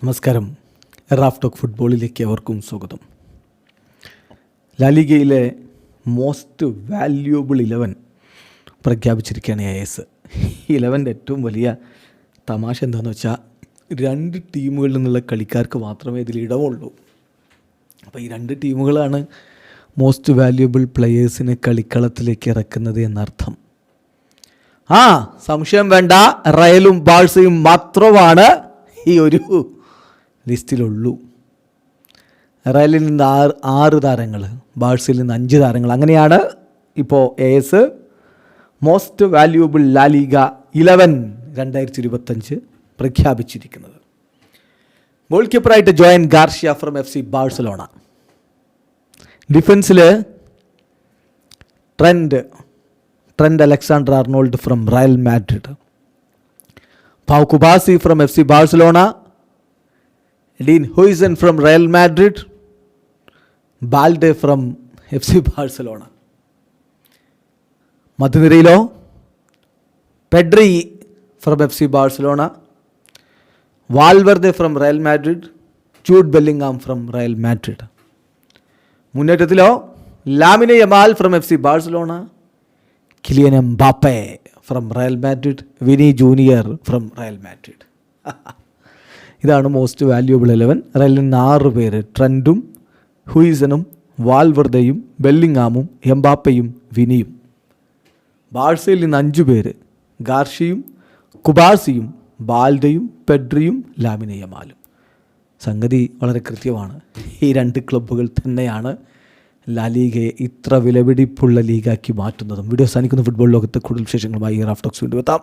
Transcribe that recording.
നമസ്കാരം. Raf talk ഫുട്ബോളിലേക്ക് അവർക്കും സ്വാഗതം. ലാലിഗയിലെ മോസ്റ്റ് വാല്യുബിൾ 11 പ്രഖ്യാപിച്ചിരിക്കുകയാണ് AS. ഈ 11ൻ്റെ ഏറ്റവും വലിയ തമാശ എന്താണെന്ന് വെച്ചാൽ 2 ടീമുകളിൽ നിന്നുള്ള കളിക്കാർക്ക് മാത്രമേ ഇതിൽ ഇടമുള്ളൂ. അപ്പോൾ ഈ 2 ടീമുകളാണ് മോസ്റ്റ് വാല്യുബിൾ പ്ലെയേഴ്സിനെ കളിക്കളത്തിലേക്ക് ഇറക്കുന്നത് എന്നർത്ഥം. സംശയം വേണ്ട, റയലും ബാഴ്സയും മാത്രമാണ് ഈ ഒരു ലിസ്റ്റിലുള്ളൂ. റയലിൽ നിന്ന് 6 താരങ്ങൾ, ബാഴ്സയിൽ നിന്ന് 5 താരങ്ങൾ. അങ്ങനെയാണ് ഇപ്പോൾ AS മോസ്റ്റ് വാല്യുബിൾ ലാലിഗ 11 2025 പ്രഖ്യാപിച്ചിരിക്കുന്നത്. ഗോൾ കീപ്പറായിട്ട് Joan Garcia from FC Barcelona. ഡിഫൻസിൽ Trent Alexander Arnold from Real Madrid. Pau Cubarsi from FC Barcelona. Dean Huijsen from Real Madrid. Balde from FC Barcelona. മധ്യനിരയിലോ Pedri from FC Barcelona. Valverde from Real Madrid. Jude Bellingham from Real Madrid. മുന്നേറ്റത്തിലോ Lamine Yamal from FC Barcelona. Kylian Mbappe from Real Madrid. Vini Junior from Real Madrid. ഇതാണ് most valuable 11. റയലിൽ നിന്ന് 6 പേര്, ട്രെൻഡും ഹുയ്സനും വാൽവർദയും ബെല്ലിംഗാമും എംബാപ്പയും വിനിയും. ബാഴ്സയിൽ നിന്ന് 5 പേര്, ഗാർഷ്യയും കുബാസിയും ബാൽഡയും പെഡ്രിയും ലാമിനെ യമാലും. സംഗതി വളരെ കൃത്യമാണ്. ഈ 2 ക്ലബ്ബുകൾ തന്നെയാണ് ലാലിഗയെ ഇത്ര വിലപിടിപ്പുള്ള ലീഗാക്കി മാറ്റുന്നതും. വീഡിയോ അവസാനിക്കുന്ന ഫുട്ബോൾ ലോകത്തെ കൂടുതൽ വിശേഷങ്ങളുമായി റാഫ് ടോക്സ് വീണ്ടും എത്താം.